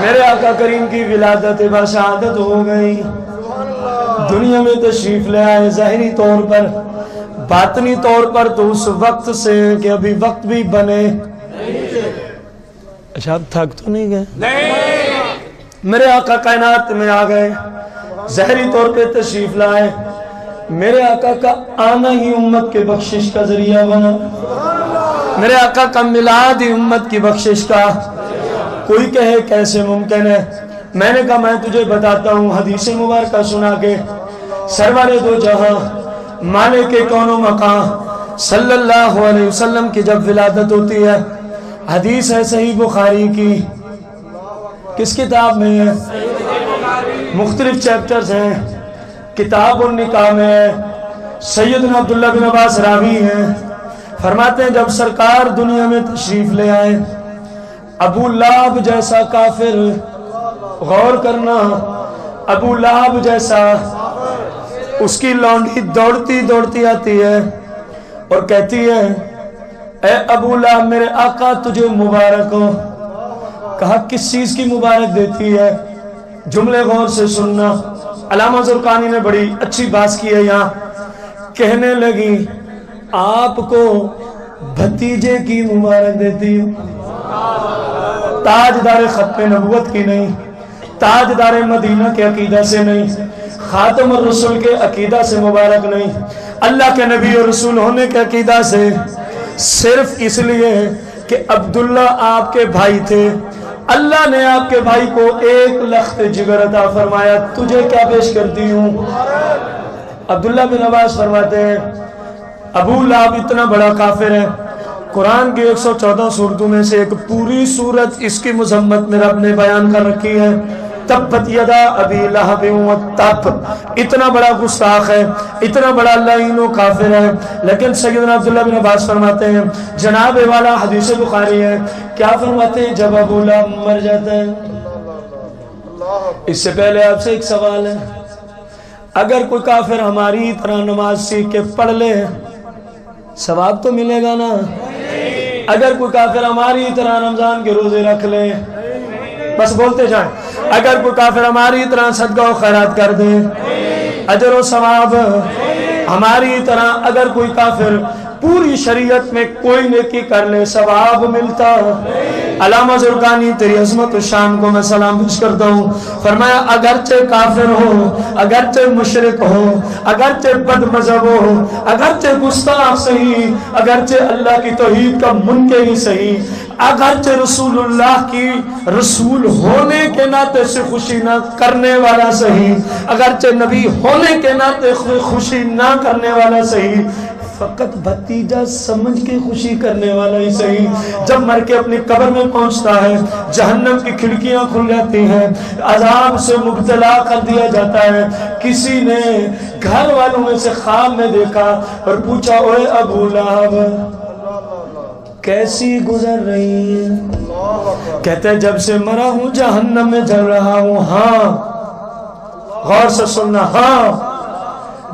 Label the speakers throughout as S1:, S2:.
S1: میرے آقا کریم کی ولادت بشہادت ہو گئی، دنیا میں تشریف لے آئے ظاہری طور پر، باطنی طور پر تو اس وقت سے کہ ابھی وقت بھی بنے۔ اچھا اب تھک تو نہیں گئے؟ میرے آقا کائنات میں آ گئے، ظاہری طور پہ تشریف لائے، میرے آقا کا آنا ہی امت کے بخشش کا ذریعہ بنا، میرے آقا کا میلاد ہی امت کی بخشش کا۔ کوئی کہے کیسے ممکن ہے؟ میں نے کہا میں تجھے بتاتا ہوں حدیث مبارکہ سنا کے۔ سرور دو جہاں مالک کون و مقام صلی اللہ علیہ وسلم کی جب ولادت ہوتی ہے، حدیث ہے صحیح بخاری کی، کس کتاب میں ہے؟ مختلف چیپٹرز ہیں، کتاب النکاح میں ہے، سیدنا عبداللہ بن عباس راوی ہیں، فرماتے ہیں جب سرکار دنیا میں تشریف لے آئے، ابو لہب جیسا کافر، غور کرنا، ابو لہب جیسا، اس کی لونڈی دوڑتی دوڑتی آتی ہے اور کہتی ہے اے ابو لہب میرے آقا تجھے مبارک ہو۔ کہا کس چیز کی مبارک دیتی ہے؟ جملے غور سے سننا، علامہ زرقانی نے بڑی اچھی بات کی ہے یہاں، کہنے لگی آپ کو بھتیجے کی مبارک دیتی ہوں، تاجدار ختم نبوت کی نہیں، تاجدار مدینہ کے عقیدہ سے نہیں، خاتم الرسول کے عقیدہ سے مبارک نہیں، اللہ کے نبی اور رسول ہونے کے عقیدہ سے، صرف اس لیے کہ عبداللہ آپ کے بھائی تھے، اللہ نے آپ کے بھائی کو 1 لخت جگر عطا فرمایا، تجھے کیا پیش کرتی ہوں؟ عبداللہ بن عباس فرماتے ہیں ابو لہب اتنا بڑا کافر ہے، قرآن کی 114 سورتوں میں سے ایک پوری سورت اس کی مذمت میں رب نے بیان کر رکھی ہے، تبت یدا ابی لہب وتب، اتنا بڑا گستاخ ہے، اتنا بڑا لعین و کافر ہے، لیکن سیدنا عبداللہ بن عباس فرماتے ہیں جناب والا حدیث بخاری ہے، کیا فرماتے ہیں جب ابو لہب مر جاتا ہے۔ اس سے پہلے آپ سے ایک سوال ہے، اگر کوئی کافر ہماری طرح نماز سیکھ کے پڑھ لے ثواب تو ملے گا نا؟ اگر کوئی کافر ہماری طرح رمضان کے روزے رکھ لے، بس بولتے جائیں، اگر کوئی کافر ہماری طرح صدقہ و خیرات کر دے، اجر و ثواب ہماری طرح، اگر کوئی کافر پوری شریعت میں کوئی نیکی کر لے ثواب ملتا۔ علامہ زرقانی تیری عظمت و شان کو میں سلام پیش کرتا ہوں، فرمایا اگرچہ کافر ہو، اگرچہ مشرک ہو، اگرچہ بد مذہب ہو، اگرچہ گستاخ صحیح، اگرچہ اللہ کی توحید کا منکر ہی صحیح، اگرچہ رسول اللہ کی رسول ہونے کے ناطے سے خوشی نہ کرنے والا صحیح، اگرچہ نبی ہونے کے ناطے خوشی نہ کرنے والا صحیح، فقط بھتیجا سمجھ کے خوشی کرنے والا ہی صحیح، جب مر کے اپنی قبر میں پہنچتا ہے جہنم کی کھڑکیاں کھل جاتی ہیں، عذاب سے مبتلا کر دیا جاتا ہے، کسی نے گھر والوں میں سے خواب میں دیکھا اور پوچھا اوے ابو لہب کیسی گزر رہی ہے؟ کہتے ہیں جب سے مرا ہوں جہنم میں جل رہا ہوں۔ ہاں غور سے سننا، ہاں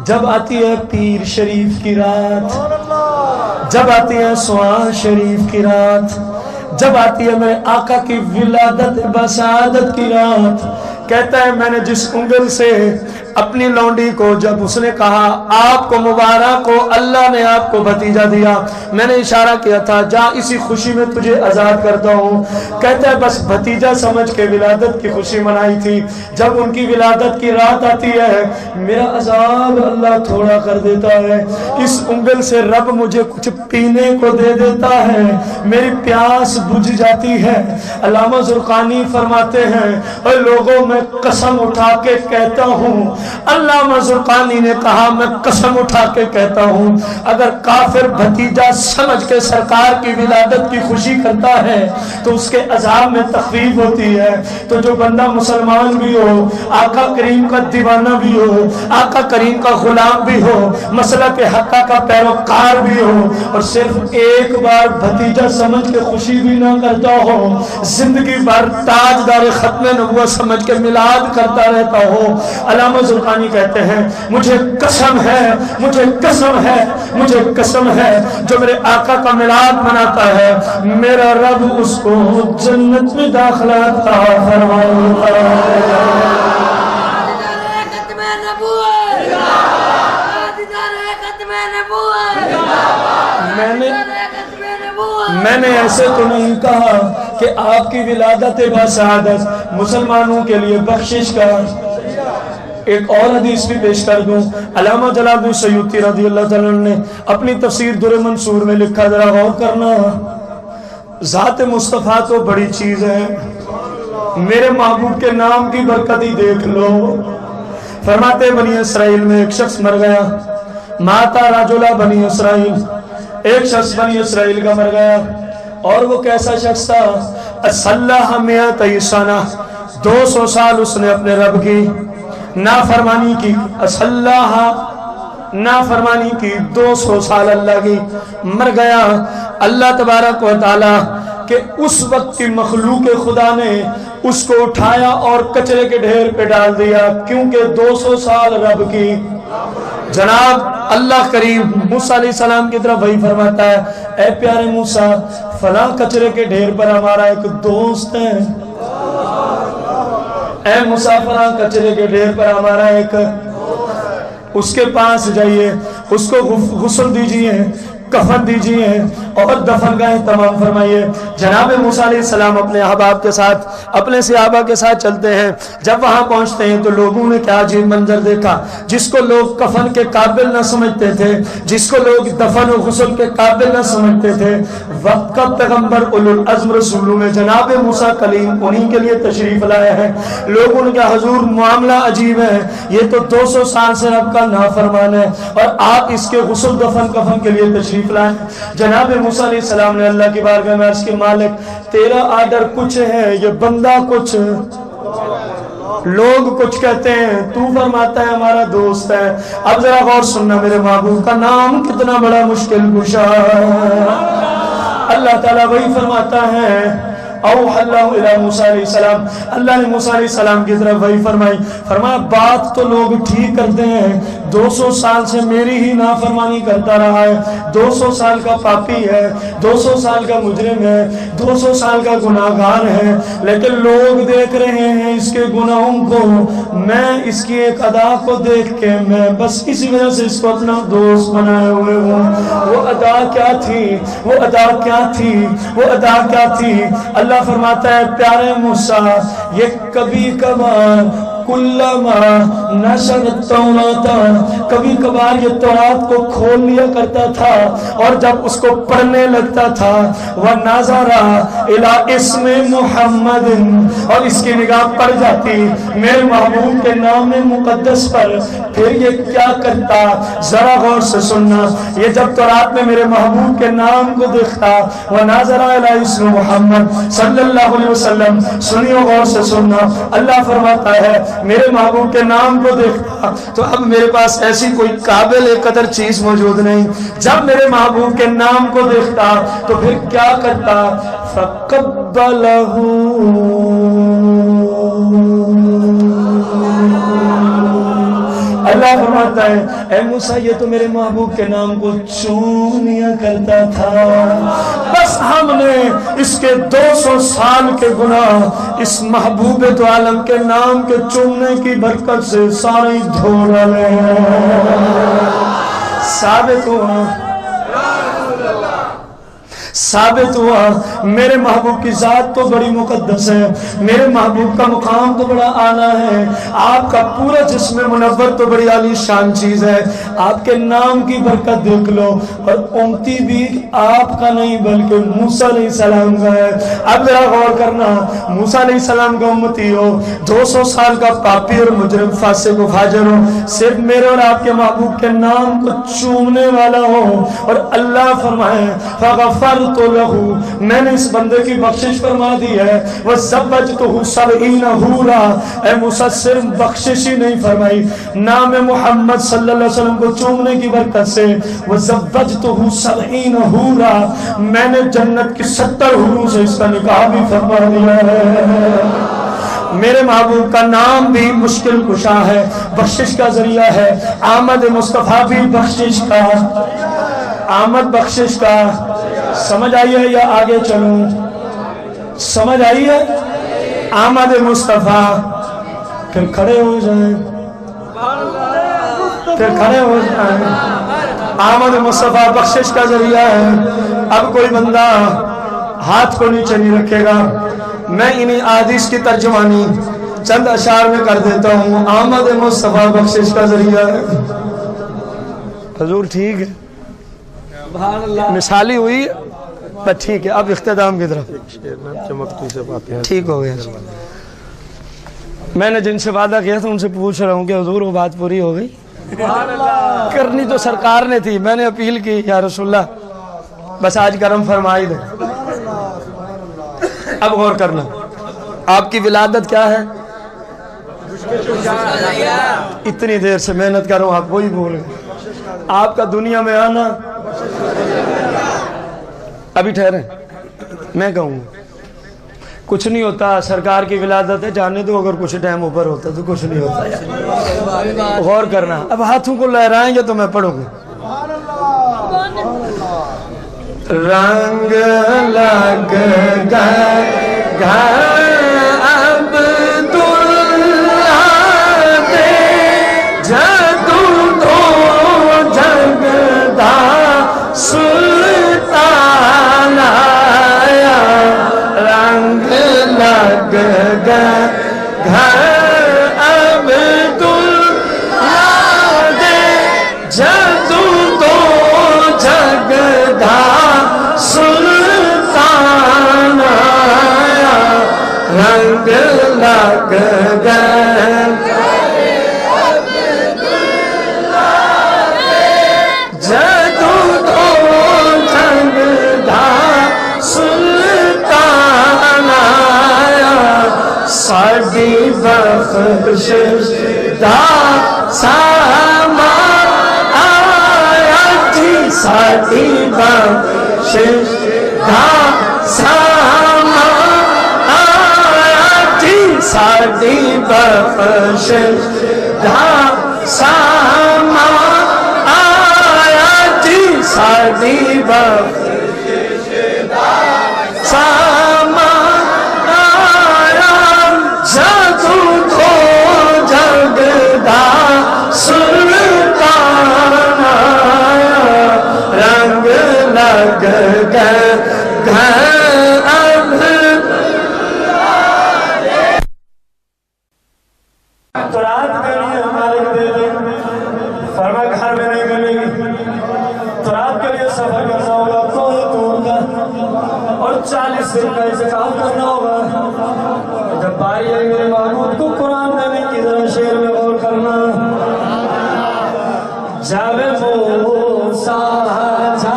S1: جب آتی ہے پیر شریف کی رات، جب آتی ہے سوان شریف کی رات، جب آتی ہے میرے آقا کی ولادت بشہادت کی رات، کہتا ہے میں نے جس انگل سے اپنی لونڈی کو جب اس نے کہا آپ کو مبارک ہو اللہ نے آپ کو بھتیجا دیا، میں نے اشارہ کیا تھا جا اسی خوشی میں تجھے آزاد کرتا ہوں، کہتا ہے بس بھتیجا سمجھ کے ولادت کی خوشی منائی تھی، جب ان کی ولادت کی رات آتی ہے میرا عذاب اللہ تھوڑا کر دیتا ہے، اس انگل سے رب مجھے کچھ پینے کو دے دیتا ہے، میری پیاس بجھ جاتی ہے۔ علامہ زرقانی فرماتے ہیں اے لوگوں میں قسم اٹھا کے کہتا ہوں، علامہ زرقانی نے کہا میں قسم اٹھا کے کہتا ہوں اگر کافر بھتیجا سمجھ کے سرکار کی ولادت کی خوشی کرتا ہے تو اس کے عذاب میں تخفیف ہوتی ہے، تو جو بندہ مسلمان بھی ہو، آقا کریم کا دیوانہ بھی ہو، آقا کریم کا غلام بھی ہو، مسلک حقہ کا پیروکار بھی ہو، اور صرف ایک بار بھتیجا سمجھ کے خوشی بھی نہ کرتا ہو، زندگی بھر تاجدار ختم نبوت سمجھ کے میلاد کرتا رہتا ہو. علامہ زرقانی کہتے ہیں مجھے قسم ہے مجھے قسم ہے مجھے قسم ہے جو میرے آقا کا میلاد مناتا ہے میرا رب اس کو جنت میں داخلہ عطا فرمائے گا. میں نے ایسے تو نہیں کہا کہ آپ کی ولادت بسعادت مسلمانوں کے لیے بخشش کا. ایک اور حدیث بھی پیش کر دوں. علامہ جلال الدین سیوطی رضی اللہ تعالیٰ نے اپنی تفسیر در منصور میں لکھا, ذرا غور کرنا, ذات مصطفیٰ تو بڑی چیز ہے, میرے محبوب کے نام کی برکت ہی دیکھ لو. فرماتے بنی اسرائیل میں ایک شخص مر گیا, ماتا رجلا بنی اسرائیل, ایک شخص بنی اسرائیل کا مر گیا. اور وہ کیسا شخص تھا؟ اصلہ میت سنہ, 200 سال اس نے اپنے رب کی نافرمانی کی. اصلہ نافرمانی کی 200 سال اللہ کی, مر گیا. اللہ تبارک و تعالی کہ اس وقت کی مخلوق خدا نے اس کو اٹھایا اور کچرے کے ڈھیر پہ ڈال دیا, کیونکہ 200 سال رب کی. جناب اللہ کریم موسیٰ علیہ السلام کی طرف وہی فرماتا ہے, اے پیارے موسیٰ فلاں کچرے کے ڈھیر پر ہمارا ایک دوست ہے, اے موسیٰ فلاں کچرے کے ڈھیر پر ہمارا ایک, اس کے پاس جائیے, اس کو غسل دیجئے, کفن دیجئے اور دفن کا اہتمام فرمائیے. جناب موسیٰ علیہ السلام اپنے احباب کے ساتھ اپنے صحابہ کے ساتھ چلتے ہیں. جب وہاں پہنچتے ہیں تو لوگوں نے کیا عجیب منظر دیکھا. جس کو لوگ کفن کے قابل نہ سمجھتے تھے, جس کو لوگ دفن و غسل کے قابل نہ سمجھتے تھے, وقت کا پیغمبر اولو العزم رسولوں میں جناب موسیٰ کلیم انہی کے لیے تشریف لائے ہیں. لوگوں نے کہا حضور معاملہ عجیب ہے, یہ تو 200 سال سے رب کا نافرمان ہے اور آپ اس کے غسل دفن کفن کے لیے تشریف لائیں. جناب موسیٰ علیہ السلام نے اللہ کی بارگاہ میں عرض کی, مالک تیرا آرڈر کچھ ہے, یہ بندہ کچھ, لوگ کچھ کہتے ہیں, تو فرماتا ہے ہمارا دوست ہے. اب ذرا غور سننا, میرے محبوب کا نام کتنا بڑا مشکل کشا. اللہ تعالیٰ وہی فرماتا ہے اوحی اللہ الی موسیٰ علیہ السلام, اللہ نے موسیٰ علیہ السلام کی طرف وہی فرمائی. فرمایا بات تو لوگ ٹھیک کرتے ہیں, 200 سال سے میری ہی نافرمانی کرتا رہا ہے, 200 سال کا پاپی ہے, 200 سال کا مجرم ہے, 200 سال کا گناہگار ہے, لیکن لوگ دیکھ رہے ہیں اس کے گناہوں کو, میں اس کی ایک ادا کو دیکھ کے میں بس اسی وجہ سے اس کو اپنا دوست بنائے ہوئے ہوں. وہ ادا کیا تھی, وہ ادا کیا تھی, وہ ادا کیا تھی؟ اللہ فرماتا ہے پیارے موسیٰ یہ کبھی کبھار کلما نشر التوراۃ, کبھی کبھار یہ تورات کو کھول لیا کرتا تھا اور جب اس کو پڑھنے لگتا تھا وَنَظَرَ إِلَىٰ اسْمِ مُحَمَّدٍ, اور اس کی نگاہ پڑ جاتی میرے محبوب کے نام مقدس پر, پھر یہ کیا کرتا؟ ذرا غور سے سننا, یہ جب تورات میں میرے محبوب کے نام کو دیکھتا وَنَظَرَ إِلَىٰ اسْمِ مُحَمَّد صلی اللہ علیہ وسلم, سنیو غور سے سننا, اللہ فرماتا ہے میرے محبوب کے نام کو دیکھتا تو اب میرے پاس ایسی کوئی قابل قدر چیز موجود نہیں. جب میرے محبوب کے نام کو دیکھتا تو پھر کیا کرتا؟ فَقَبَّلَهُ, اللہ فرماتا ہے اے موسیٰ یہ تو میرے محبوب کے نام کو چوم لیا کرتا تھا, بس ہم نے اس کے 200 سال کے گناہ اس محبوب تو عالم کے نام کے چومنے کی برکت سے سارے دھو ڈالے. ثابت ہوا میرے محبوب کی ذات تو بڑی مقدس ہے, میرے محبوب کا مقام تو بڑا اعلیٰ ہے, آپ کا پورا جسم منور تو بڑی عالی شان چیز ہے, آپ کے نام کی برکت دیکھ لو, اور امتی بھی آپ کا نہیں بلکہ موسیٰ علیہ السلام کا ہے. اب ذرا غور کرنا, موسیٰ علیہ السلام کا امتی ہو, 200 سال کا پاپی اور مجرم فاسق و فاجر ہو, صرف میرے اور آپ کے محبوب کے نام کو چومنے والا ہو, اور اللہ فرمائے فغفر تو لہو, میں نے اس بندے کی بخشش فرما دی ہے, وَزَبَّجْتُهُ 70 حورا, اے موسیٰ صرف بخشش ہی نہیں فرمائی, نام محمد صلی اللہ علیہ وسلم کو چومنے کی برکت سے وَزَبَّجْتُهُ 70 حورا, میں نے جنت کی 70 حوروں سے اس کا نکاح بھی فرما دیا ہے. میرے محبوب کا نام بھی مشکل کشا ہے، بخشش کا ذریعہ ہے، آمد مصطفیٰ بھی بخشش کا، آمد بخشش کا۔ سمجھ آئی ہے یا آگے چلوں؟ سمجھ آئی ہے؟ آمد مصطفیٰ، پھر کھڑے ہو جائیں، پھر کھڑے ہو جائیں۔ آمد مصطفیٰ بخشش کا ذریعہ ہے۔ اب کوئی بندہ ہاتھ کو نیچے نہیں رکھے گا، میں انہی احادیث کی ترجمانی چند اشعار میں کر دیتا ہوں۔ آمد مصطفیٰ بخشش کا ذریعہ ہے۔ حضور ٹھیک ہے، مثالی ہوئی بس ٹھیک ہے۔ اب اختتام کی طرف ٹھیک ہو گیا۔ میں نے جن سے وعدہ کیا تھا ان سے پوچھ رہا ہوں کہ حضور وہ بات پوری ہو گئی؟ کرنی تو سرکار نے تھی، میں نے اپیل کی یا رسول اللہ بس آج کرم فرمائی دے۔ اب غور کرنا، آپ کی ولادت کیا ہے؟ اتنی دیر سے محنت کر رہا ہوں، آپ وہی بھول گئے۔ آپ کا دنیا میں آنا، ابھی ٹھہریں میں کہوں کچھ نہیں ہوتا، سرکار کی ولادت ہے، جانے دو، اگر کچھ ٹائم اوپر ہوتا تو کچھ نہیں ہوتا۔ غور کرنا، اب ہاتھوں کو لہرائیں گے تو میں پڑھوں گا۔ رنگ لگ گئے عبداللہ دے جدو تو جگدا سلطان آیا، رنگ لگ گئے عبداللہ دے جدو تو جگدا سلطان آیا، رنگ لگ گئے جدو تو جگدا سلطان آیا، ساڈی بخشش دا سامان آیا جی، ساڈی بخشش دا سامان آیا جی، ساڈی بخشش دا سامان آیا جی، ساڈی بخشش دا سامان آیا، جدو تو جگدا سلطان آیا، رنگ لگ گئے تو رات کے لیے مالک دے دے، فرما گھر میں نہیں ملے گی، تو رات کے لیے سفر کرنا ہوگا کوہ طور کا، اور 40 دن کا اعتکاف کرنا ہوگا۔ جب باری آئی میرے محبوب کو قرآن دینے کی ذرا شعر میں غور کرنا۔ جب موسیٰ جا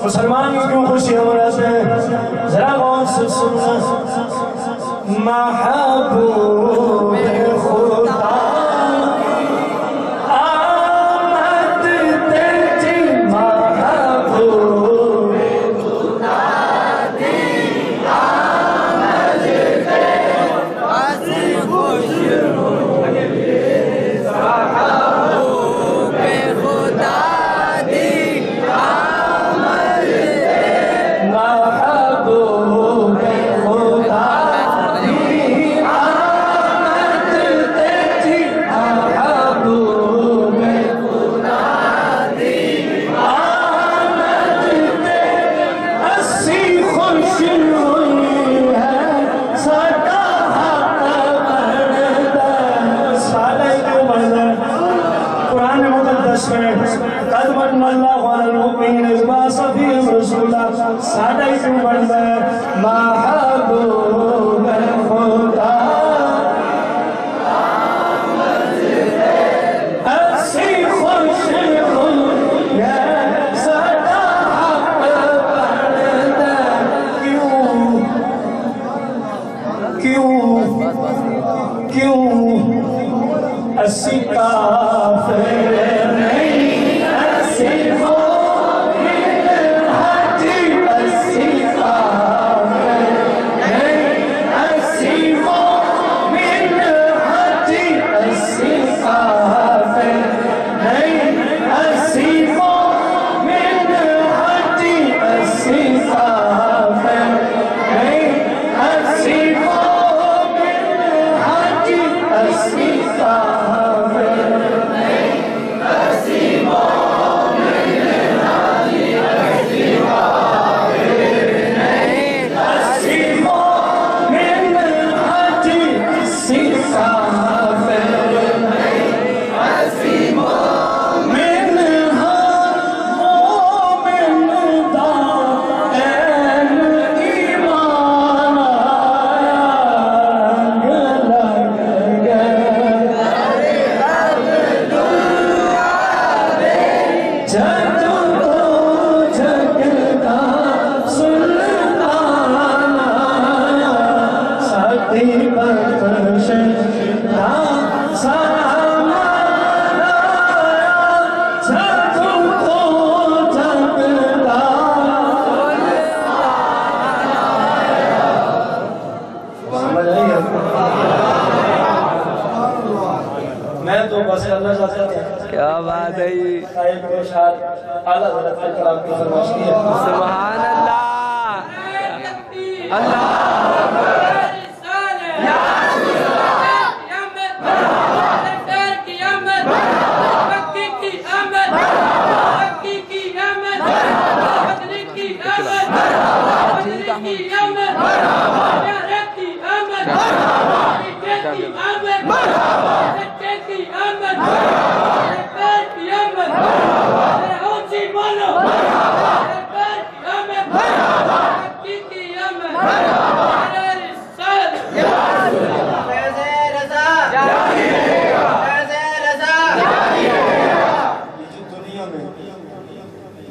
S1: مسلمان کیوں خوشیاں مناتے ہیں؟ ذرا غور سے سننا، محبوب خدا آمد تیری، محبوب خدا دی آمد تیری، ایسی خوش ساڑھے کیوں بڑھ گئے محبوب خدا ایسی خوش ہے سدا حق بڑھتا، کیوں اسی کافر نہیں، ایسی
S2: کیا بات ہے یہ،
S1: سبحان
S2: اللہ اللہ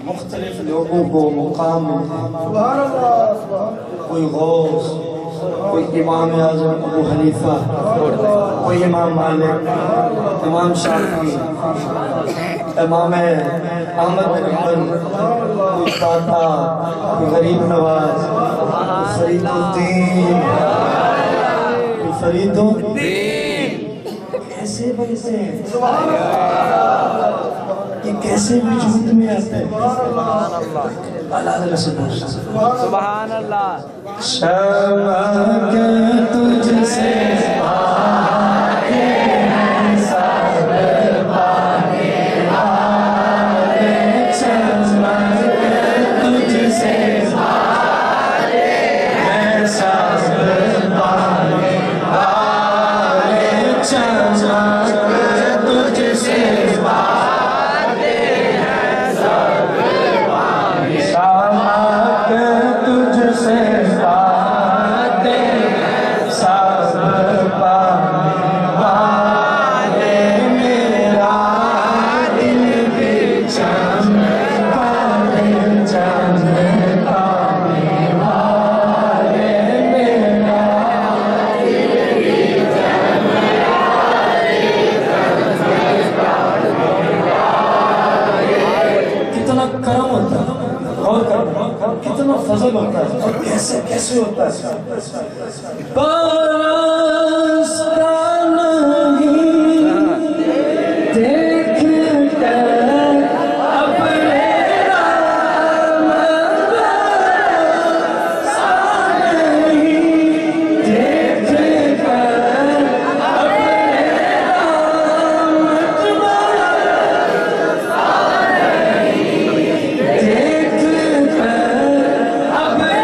S1: مختلف لوگوں کو مقام ملتا ہے، کوئی غوث، کوئی امام اعظم ابو حنیفہ، کوئی امام مالک، امام شافعی، امام احمد بن حنبل، کوئی داتا، کوئی غریب نواز، کوئی فرید الدین، کوئی فرید الدین، کیسے بنتے ہیں؟ یہ کیسے وجود میں آتے ہیں؟
S2: سبحان اللہ
S1: شمع کے تجھ سے آگے ہیں سب پانے والے، شمع کے تجھ سے آگے ہیں سب پانے والے، شمع کے تجھ سے تجھ سے باتیں سب کیسے ہوتا ہے؟ برستا نہیں دیکھ کر اپنے رام، برستا نہیں دیکھ کر اپنے رام، برستا نہیں دیکھ کر اپنے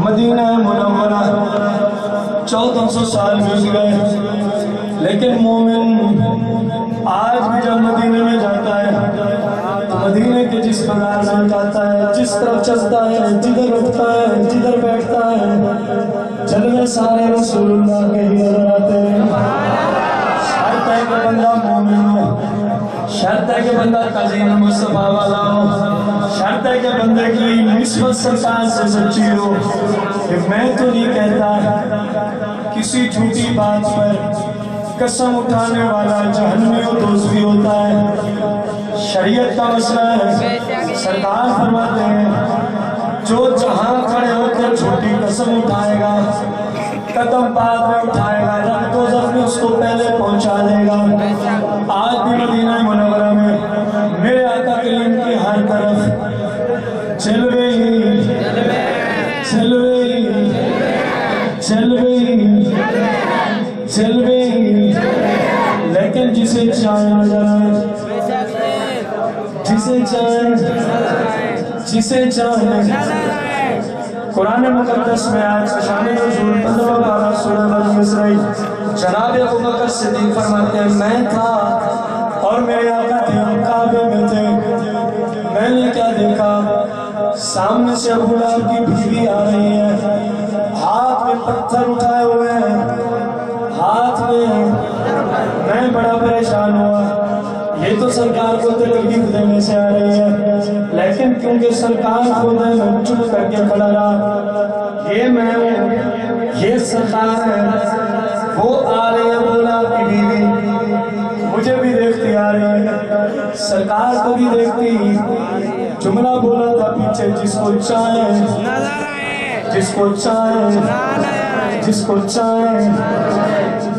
S1: مدینہ منورہ 1400 سال گزر گئے، لیکن مومن آج بھی جب مدینے میں جاتا ہے تو مدینے کے جس بازار میں جاتا ہے، جس طرف چلتا ہے، جدھر اٹھتا ہے، جدھر بیٹھتا ہے، جلوے سارے رسول اللہ کے ہی نظر آتے ہیں۔ شرط ہے کہ بندہ مومن ہو، شرط ہے کہ بندہ تعظیم مصطفیٰ والا ہو، شرط ہے کہ بندے کی نسبت سرکار سے سچی ہو کہ میں تو نہیں کہتا کسی جھوٹی بات پر قسم اٹھانے والا جہنمی و دوزخی ہوتا ہے۔ شریعت کا مسئلہ ہے، سرکار فرماتے ہیں جو جہاں کھڑے ہو کر جھوٹی قسم اٹھائے گا، قدم بعد میں اٹھائے گا، رب دوزخ میں اس کو پہلے پہنچا دے گا۔ آج بھی مدینہ منورہ میں میرے آقا کریم کی ہر طرف جلوے ہی جلوے ہی جلوے ہی جلوے ہی، لیکن جسے چاہے نظر آئے، جسے چاہے جسے چاہے۔ قرآن مقدس میں آج شان نزول 15 پارہ سورہ بنی اسرائیل جناب ابوبکر صدیق فرماتے ہیں میں تھا اور میرے آقا تھے، ہم کعبے میں تھے، میں نے کیا دیکھا، سامنے سے ابو لہب کی بیوی آ رہی ہے، ہاتھ میں پتھر اٹھائے ہوئے ہیں، ہاتھ میں۔ میں بڑا پریشان ہوا، یہ تو سرکار کو تکلیف دینے سے آ رہی ہے، لیکن کیونکہ سرکار خود ہے میں چپ کر کے کھڑا رہا۔ یہ میں ہوں، یہ سرکار ہے، وہ آ رہی ہے بولا کی بیوی، مجھے بھی دیکھتی آ رہی ہے، سرکار کو بھی دیکھتی۔ جملہ بولا تھا پیچھے جس کو چاہے، جس کو چاہے، جس کو چاہے،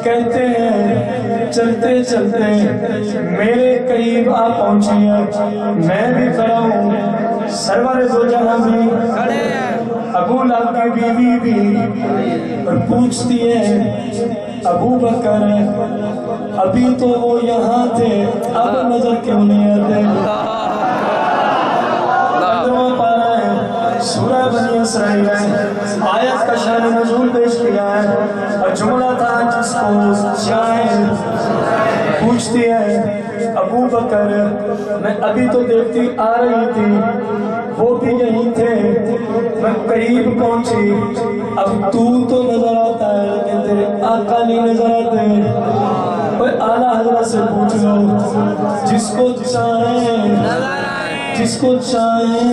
S1: کہتے ہیں چلتے چلتے میرے قریب آ پہنچی ہے، میں بھی کھڑا ہوں، سرور دو جہاں بھی، ابو لہب کی بیوی بھی، اور پوچھتی ہے ابو بکر ابھی تو وہ یہاں تھے، اب نظر کیوں نہیں آتے؟ سورہ بنی اسرائیل ہے، آیت کا شان نزول پیش کیا ہے، اور جملہ تھا جس کو چاہے۔ پوچھتی ہے ابو بکر میں ابھی تو دیکھتی آ رہی تھی، وہ بھی یہیں تھے، میں قریب پہنچی، اب تو نظر آتا ہے لیکن تیرے آقا نہیں نظر آتے۔ کوئی اعلیٰ حضرت سے پوچھ لو، جس کو چاہے، جس کو چاہے،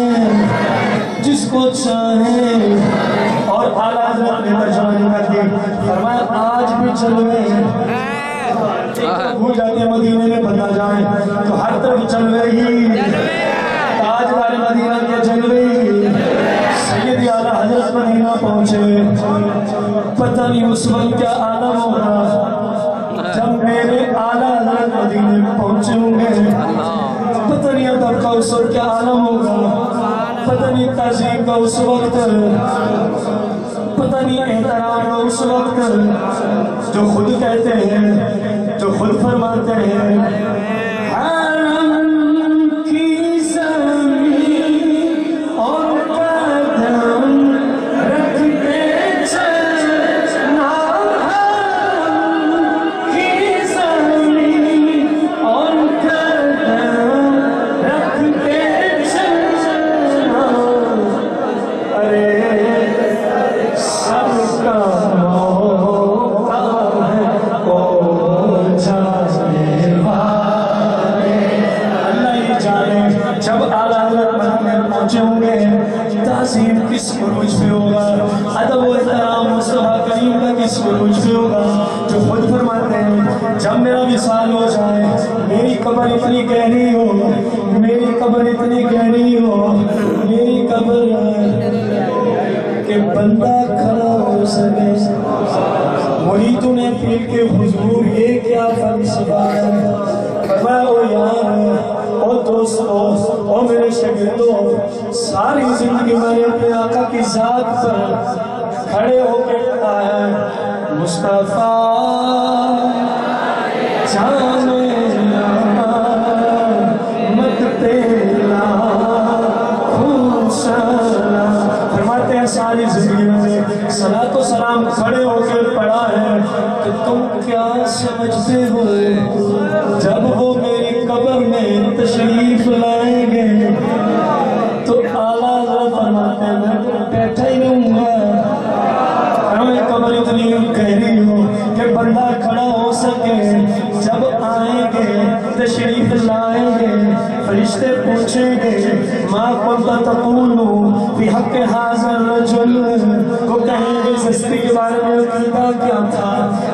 S1: جس کو چاہے۔ اور اعلیٰ حضرت نے ترجمانی کر دی، فرمایا آج بھی جلوے ہیں، بھول جاتے ہیں مدینے میں بندہ جائیں تو ہر طرف جلوے ہی، تاجدار مدینہ کے جلوے ہی۔ سید اعلیٰ حضرت مدینہ پہنچے، پتہ نہیں اس وقت کیا عالم ہوگا جب میرے اعلیٰ حضرت مدینے پہنچے ہوں گے، پتہ نہیں ادب کا اس وقت کیا عالم ہوگا، پتہ نہیں تعظیم کا اس وقت، پتہ نہیں احترام کا اس وقت، جو خود کہتے ہیں، جو خود فرماتے ہیں حرم کی زمین اور قدم رکھتے چلنا، حرم کی زمین اور قدم رکھتے چلنا، سے پوچھوں گا جو خود فرماتے ہیں جب میرا وصال ہو جائے میری قبر اتنی گہری ہو میری قبر اتنی گہری ہو میری قبر کہ بندہ کھڑا ہو سکے مریدوں نے پیر کے حضور یہ کیا فلسفہ ہے فرمایا او یار او دوستو او میرے شاگردو ساری زندگی میں نے اپنے آقا کی ذات پر کھڑے ہو کے کہا ہے مصطفیٰ جان مت تیرا خون سلا فرماتے ہیں ساری زندگی میں صلاۃ و سلام کھڑے ہو کے پڑھا ہے کہ تم کیا سمجھتے ہو جب وہ میری قبر میں تشریف لائیں گے تو اعلیٰ حضرت فرماتے ہیں میں بیٹھا ہی رہوں گا ہمیں قبر اتنی گہری ہو کہ بندہ کھڑا ہو سکے جب آئیں گے تشریف لائیں گے فرشتے پوچھیں گے ما کنت تقول فی حق حاضر رجل کو کہیں گے زستی کے بارے میں عقیدہ کیا تھا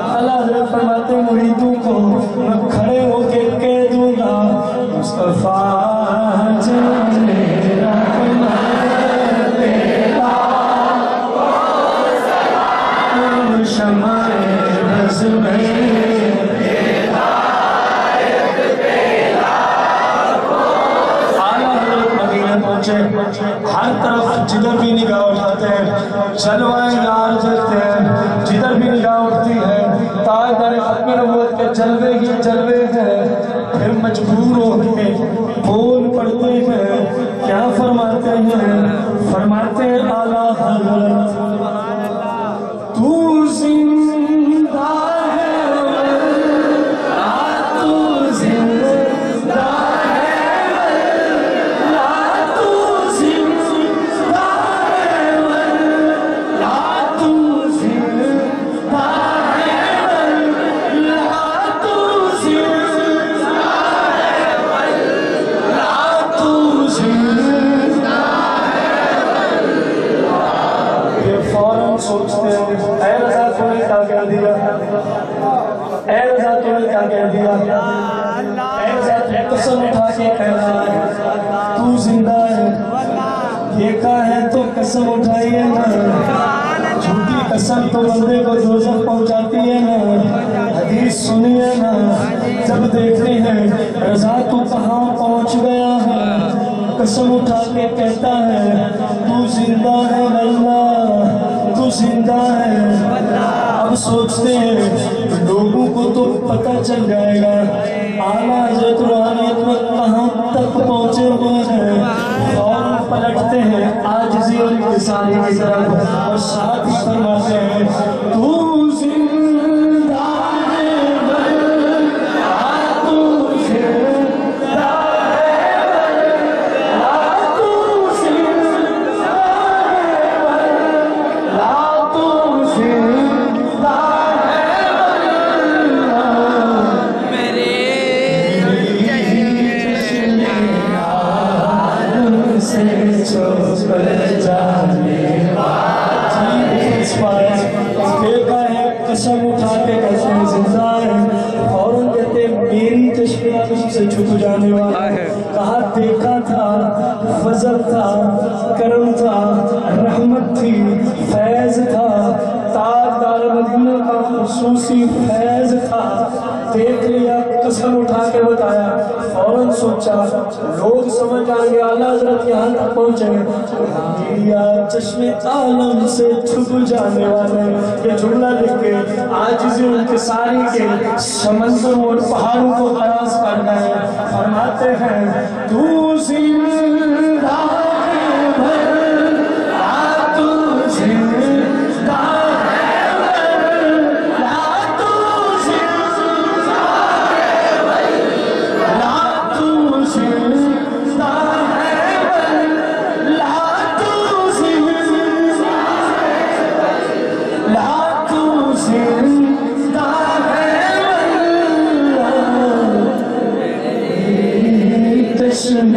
S1: اللہ حضرت فرماتے مریدوں کو میں کھڑے ہو کے کہہ دوں گا مصطفیٰ جان میرا شمع بز میں ہر طرف جدھر بھی نگاہ اٹھاتے ہیں جلوہ یار دیکھتے ہیں جدھر بھی نگاہ اٹھتی ہے تاجدار ختم نبوت کے جلوے ہی جلوے ہیں پھر مجبور ہو کے بول پڑھتے ہیں کیا فرماتے ہیں اعلیٰ حضرت تو زندہ ہے تو زندہ سوچتے ہیں اے رضا تو نے کیا کہہ دیا اے رضا تو نے کیا کہہ دیا اے رضا تو قسم اٹھا کے کہہ رہا ہے تو زندہ ہے دیکھا ہے تو قسم اٹھائیے نا جھوٹی قسم تو بندے کو دوزخ پہنچاتی ہے نا حدیث سنیے نا جب دیکھتے ہیں رضا تو کہاں پہنچ گیا ہے قسم اٹھا کے کہتا ہے تو زندہ ہے اللہ تو زندہ ہے اب سوچتے ہیں لوگوں کو تو پتہ چل جائے گا اعلیٰ حضرت روحانیت میں کہاں تک پہنچے ہوئے ہیں اور پلٹتے ہیں عاجزی اور انکساری کی طرف اور ساتھ ہی فرماتے ہیں تو زندہ ہے تو زندہ قسم اٹھا کے کہتے ہیں زندہ ہے فوراً کہتے ہیں میری تشبیہ تم سے چھپ جانے والا کہا دیکھا تھا فضل تھا کرم تھا رحمت تھی فیض تھا تاجدار مدینہ کا خصوصی فیض تھا دیکھ لیا قسم اٹھا کے بتایا فوراً سوچا لوگ سمجھ آئیں گے اعلیٰ حضرت یہاں تک پہنچے یا چشم عالم سے چھپ جانے والے یہ جملہ لکھ کے عاجزی انکساری کے سمندروں اور پہاڑوں کو خلاص کر گئے فرماتے ہیں تو زندہ چشم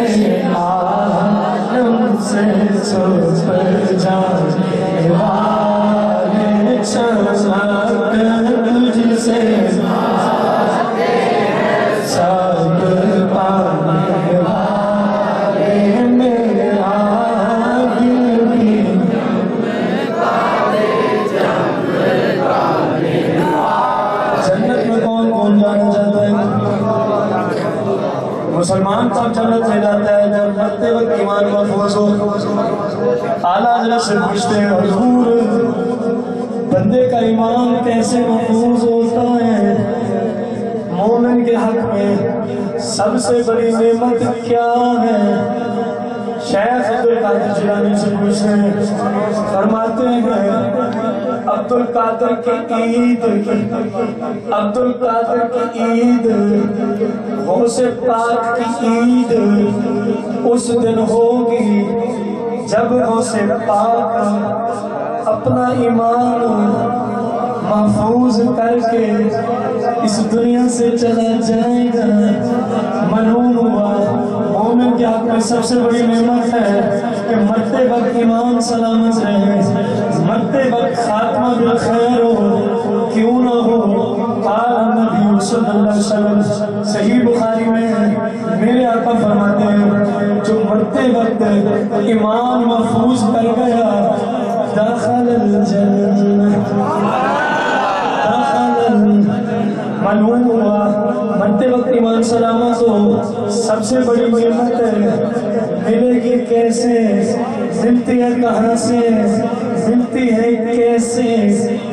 S1: سے پوچھتے ہیں حضور بندے کا ایمان کیسے محفوظ ہوتا ہے؟ مومن کے حق میں سب سے بڑی نعمت کیا ہے؟ شیخ عبدالقادر جیلانی سے پوچھتے ہیں، فرماتے ہیں عبدالقادر کی عید غوث پاک کی عید اس دن ہوگی جب غوث پاک اپنا ایمان محفوظ کر کے اس دنیا سے چلا جائے گا۔ معلوم ہوا مومن کے حق میں سب سے بڑی نعمت ہے کہ مرتے وقت ایمان سلامت رہے، مرتے وقت خاتمہ بالخیر ہو، کیوں نہ ہو۔ قال نبی صلی اللہ علیہ وسلم، صحیح بخاری میں میرے آقا فرماتے ہیں جو مرتے وقت ایمان محفوظ کر گیا داخل الجنہ۔ معلوم ہوا مرتے وقت ایمان سلامت ہو سب سے بڑی نعمت ہے، ملے گی کیسے؟ ملتی ہے کہاں سے؟ ملتی ہے کیسے؟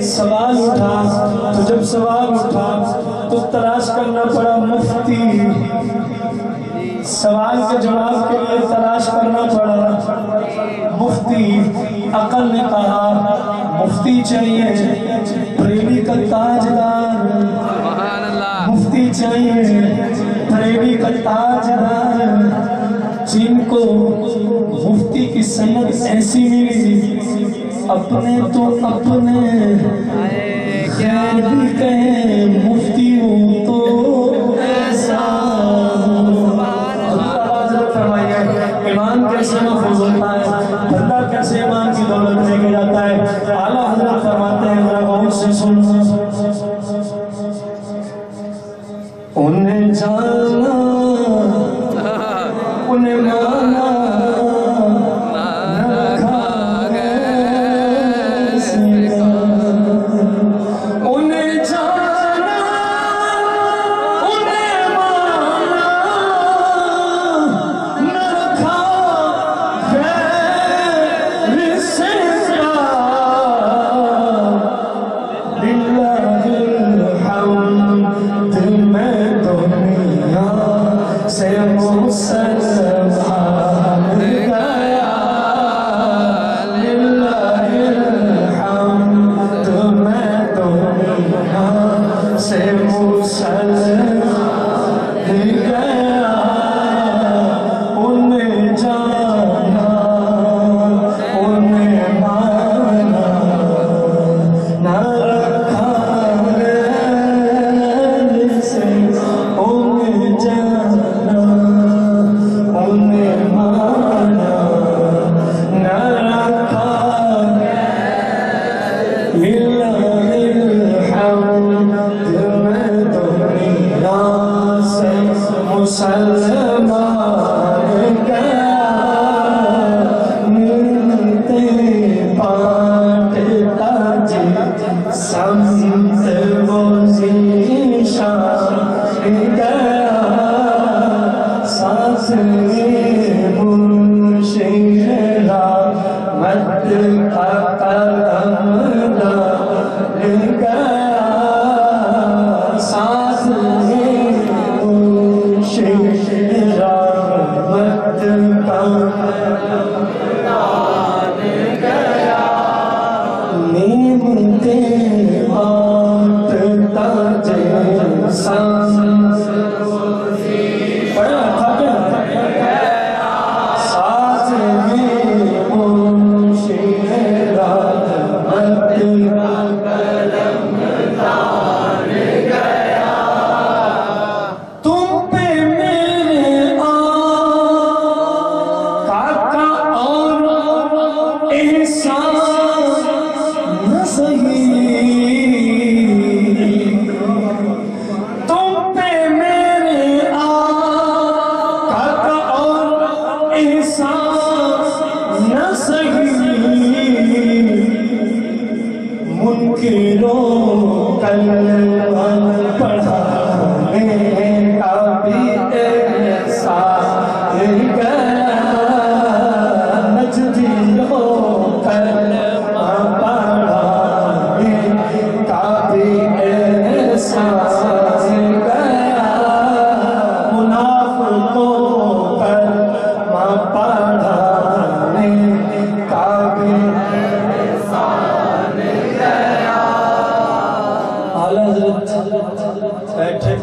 S1: سوال اٹھا تو جب سوال اٹھا تو تلاش کرنا پڑا مفتی، سوال کے جواب کے لیے تلاش کرنا پڑا مفتی۔ عقل نے کہا مفتی چاہیے بریلی کا تاجدار، مفتی چاہیے بریلی کا تاجدار، جن کو مفتی کی سند ایسی ملی اپنے تو اپنے غیر بھی کہیں مفتی ہوں تو ایسا۔ ایمان کیسے محفوظ ہوتا ہے؟ بندہ کیسے ایمان کی دولت لے کے جاتا ہے؟ اعلیٰ حضرت فرماتے ہیں، ذرا غور سے سننا، انہیں جانا انہیں مانا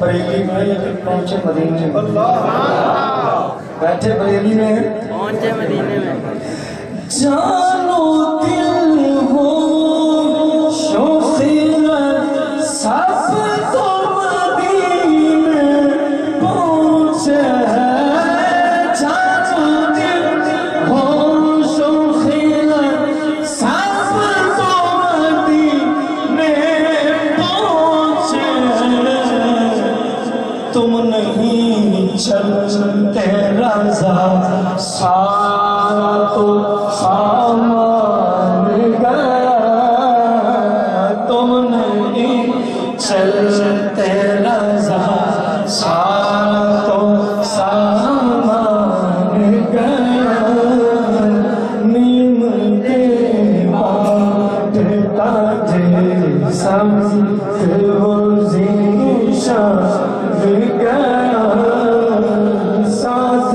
S1: بریلی میں لیکن پہنچے مدینے میں بیٹھے بریلی میں
S2: پہنچے مدینے میں
S1: جانو دل ہو شوخیرت سب تو مدینے پہنچے جانو دل ہو شوخیرت سب تو مدینے پہنچے تم نہیں چلتے رضا سارا تو سامان گیا تم نہیں چلتے رضا سارا تو سامان گیا نیم کے بانٹتا جے سمت روزی شان گیا ساتھ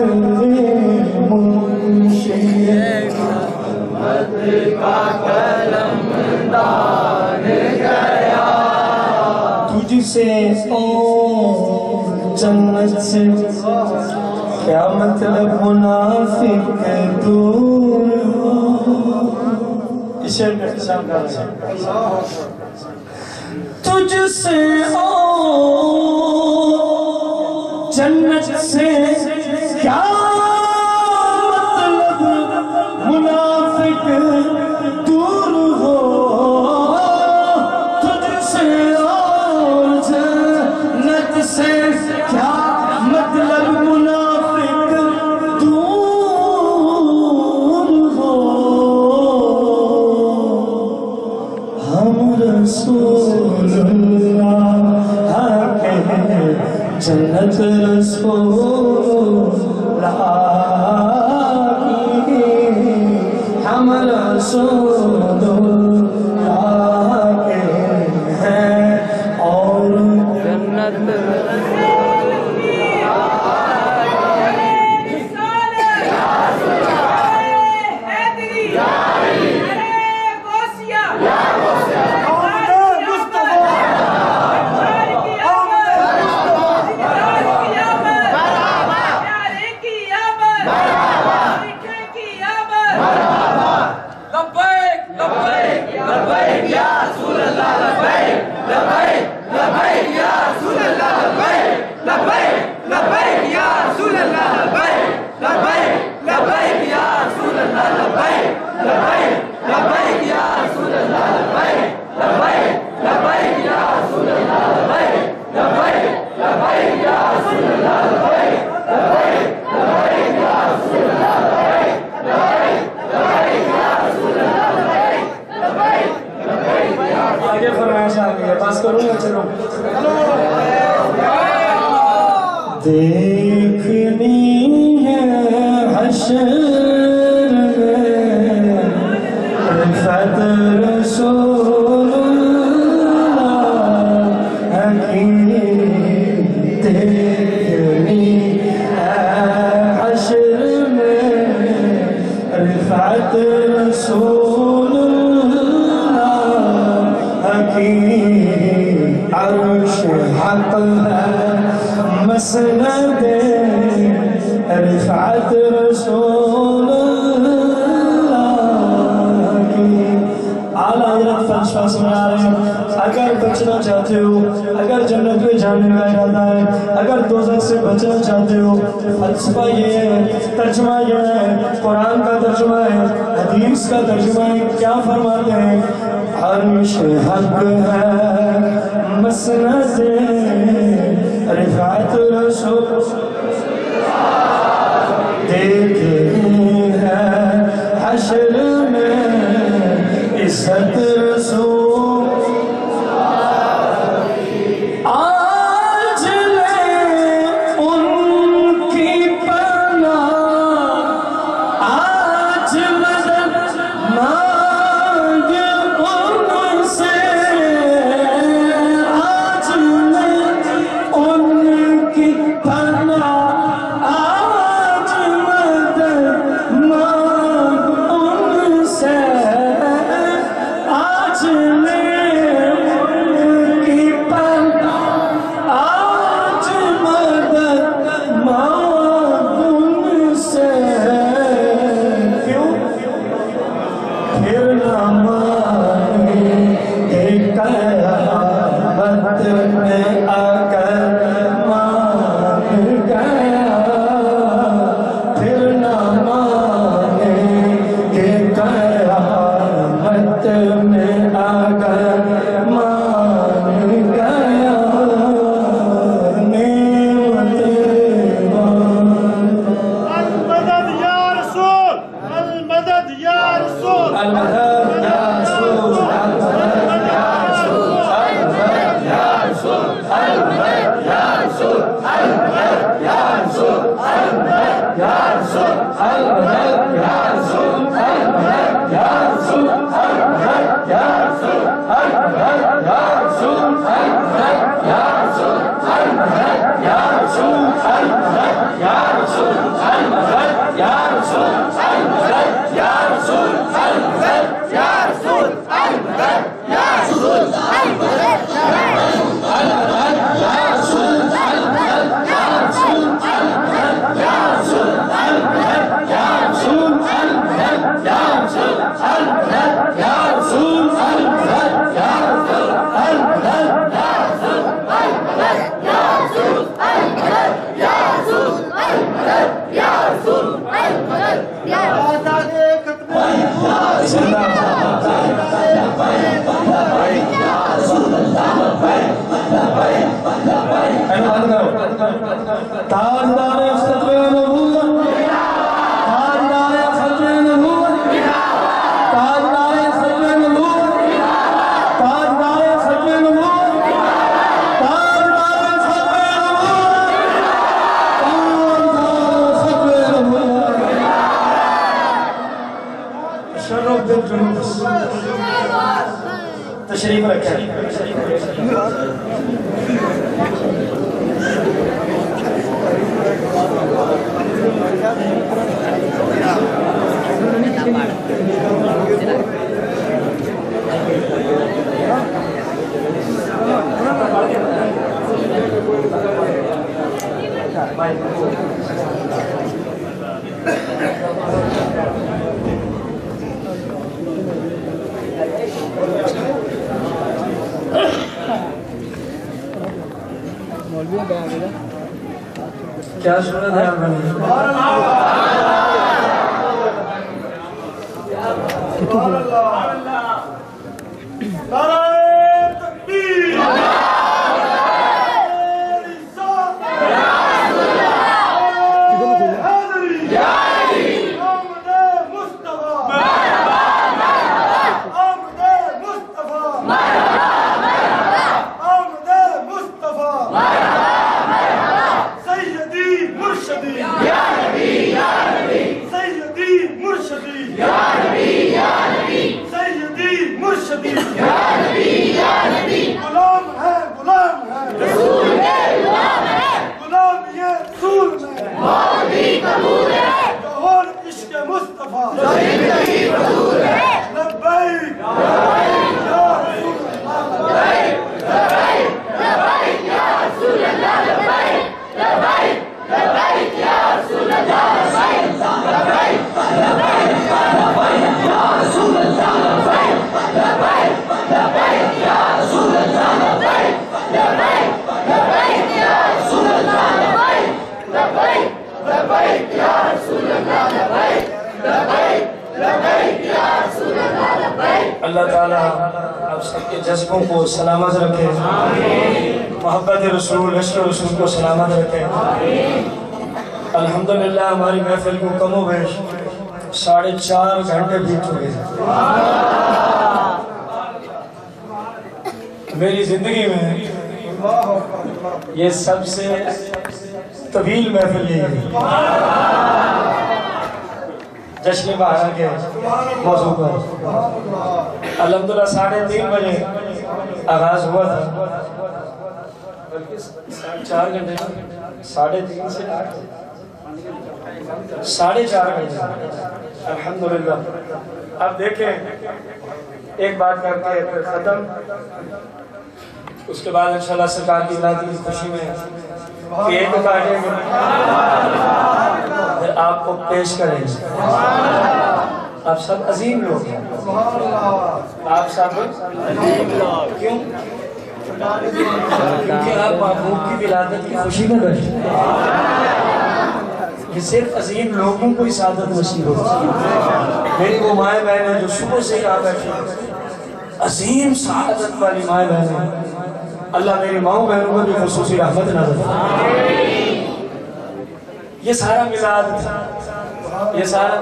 S1: تجھ سے اور جنت سے کیا مطلب منافق دور ہو اس شعر میں احتسام کر رہے ہیں تجھ سے اور جنت سے کیا مطلب منافق دور ہو تجھ سے اور جنت سے کیا مطلب منافق دور ہو ہم رسول اللہ کے جنت رسول کی ہم رسول اللہ کے ہیں اور
S2: جنت
S1: آگے فرمائش آ گئی ہے پاس کروں گا چلو دیکھنی ہے حشر میں رفعت رسول اللہ کی دیکھنی ہے حشر میں رفعت رسول عرش حق ہے مسند رفعت رسول اللہ کی اعلیٰ حضرت فرش میں آ رہے ہیں اگر بچنا چاہتے ہو اگر جنت میں جانے کا ارادہ ہے اگر دوزخ سے بچنا چاہتے ہو فلسفہ یہ ہے ترجمہ یہ ہے قرآن کا ترجمہ ہے حدیث کا ترجمہ ہے کیا فرماتے ہیں عرش حق ہے مسند رفعت رسول دیکھنی ہے حشر میں عزت رسول آج لے ان کی پناہ آج مدد مانگ ان سے آج لے ان کی پناہ آج مدد مانگ ان سے آج میں آ کر مان گیا پھر نہ مانیں گے قیامت میں آ کر مان گیا
S3: المدد یا رسول المدد یا رسول
S1: المدد یا رسول تاجدار ختم نبوت تاجدار ختم نبوت تاجدار ختم نبوت تاجدار ختم نبوت تاجدار ختم نبوت شرف بالجنوب تشریف رکھیں کیا صورت ہے آپ بنی اللہ تعالیٰ آپ سب کے جذبوں کو سلامت رکھے محبت رسول عشق رسول کو سلامت رکھے الحمدللہ ہماری محفل کو کم و بیش 4.5 گھنٹے بیت چکے ہیں میری زندگی میں یہ سب سے طویل محفل یہ ہے جشن بہارا کے موضوع پر الحمدللہ 3:30 بجے آغاز ہوا تھا بلکہ 4 گھنٹے 3:30 سے 4:30 گھنٹے الحمدللہ اب دیکھیں ایک بات کر کے پھر ختم اس کے بعد انشاءاللہ سرکار کی ولادت کی خوشی میں کیک کاٹیں گے پھر آپ کو پیش کریں گے آپ سب عظیم لوگ ہیں آپ سب عظیم لوگ کیوں کیونکہ آپ محبوب کی ولادت کی خوشی میں بیٹھے کہ صرف عظیم لوگوں کو ہی سعادت نصیب ہوتی ہے. میری وہ مائیں بہنیں جو صبح سے یہاں بیٹھی عظیم سعادت والی مائیں بہنیں, اللہ میری ماؤں بہنوں کو بھی خصوصی رحمت نازل فرمائے. یہ سارا میلاد تھا, یہ سارا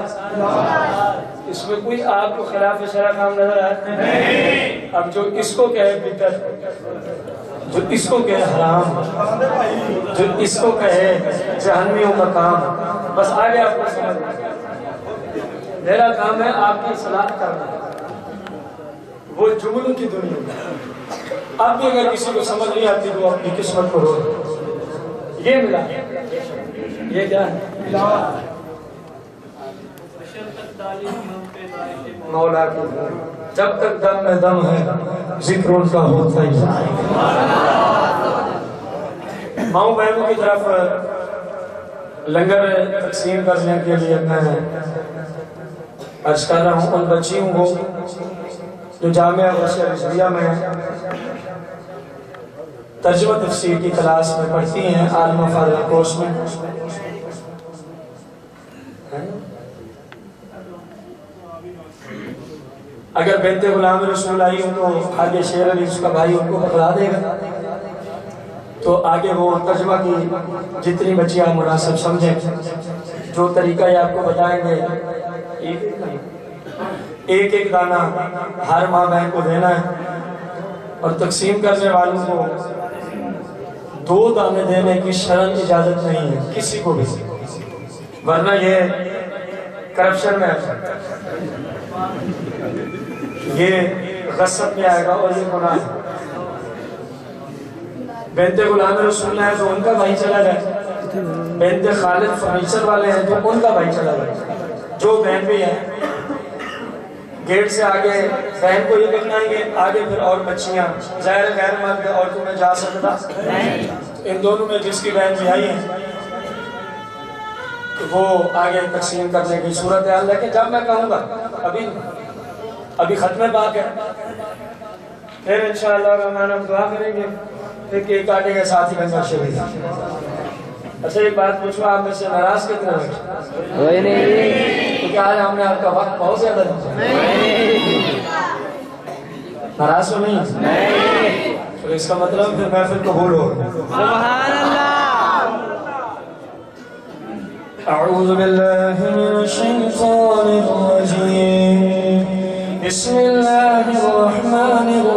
S1: اس میں کوئی آپ کو خلاف شرع کام نظر آیا نہیں. اب جو اس کو کہے بدعت, جو اس کو کہے حرام, جو اس کو کہے جہنمیوں کا کام, بس آگے آپ کو سمجھ. میرا کام ہے آپ کی اصلاح کرنا, وہ جملوں کی دنیا میں. اب بھی اگر کسی کو سمجھ نہیں آتی تو اپنی قسمت کو رو. یہ ملا, یہ کیا ہے؟ مولا کی جب تک دم میں دم ہے ذکر ان کا ہوتا ہی. ماؤں بہنوں کی طرف لنگر تقسیم کرنے کے لیے میں عرض کر رہا ہوں ان بچیوں کو جو جامعہ رضویہ میں ترجمہ تفسیر کی کلاس میں پڑھتی ہیں, عالمہ فاضلہ کورس میں. اگر بنت غلام رسول آئی ہوں تو آگے شیر علی اس کا بھائی ان کو پکڑا دے گا, تو آگے وہ ترجمہ کی جتنی بچیاں مناسب سمجھیں جو طریقہ یہ آپ کو بتائیں گے. ایک ایک دانہ ہر ماں بہن کو دینا ہے, اور تقسیم کرنے والوں کو 2 دانے دینے کی شرعاً اجازت نہیں ہے کسی کو بھی, ورنہ یہ کرپشن میں ہے, یہ غصب میں آئے گا اور یہ گناہ ہے. بنت غلام رسول ہے تو ان کا بھائی چلا جائے, بنت خالد فرنیچر والے ہیں تو ان کا بھائی چلا جائے. جو بہن بھی ہے گیٹ سے آگے بہن کو یہ بتائیں گے, آگے پھر اور بچیاں, ظاہر غیر مرد اور تمہیں جا سکتا. ان دونوں میں جس کی بہن بھی آئی ہے وہ آگے تقسیم کرنے کی صورتحال. لیکن جب میں کہوں گا ابھی ختم پاک ہے, پھر انشاءاللہ الرحمن ہم دعا کریں گے, پھر کیک کاٹیں گے, ساتھ ہی گنگا شریف. اچھا ایک بات پوچھو, آپ میں سے ناراض کتنے ہوئے؟
S2: کوئی نہیں.
S1: کیونکہ آج ہم نے آپ کا وقت بہت زیادہ دیا. ناراض تو نہیں؟ تو اس کا مطلب پھر محفل قبول ہو.
S2: سبحان اللہ.
S1: اعوذ باللہ من الشیطان الرجیم, بسم اللہ الرحمن الرحیم.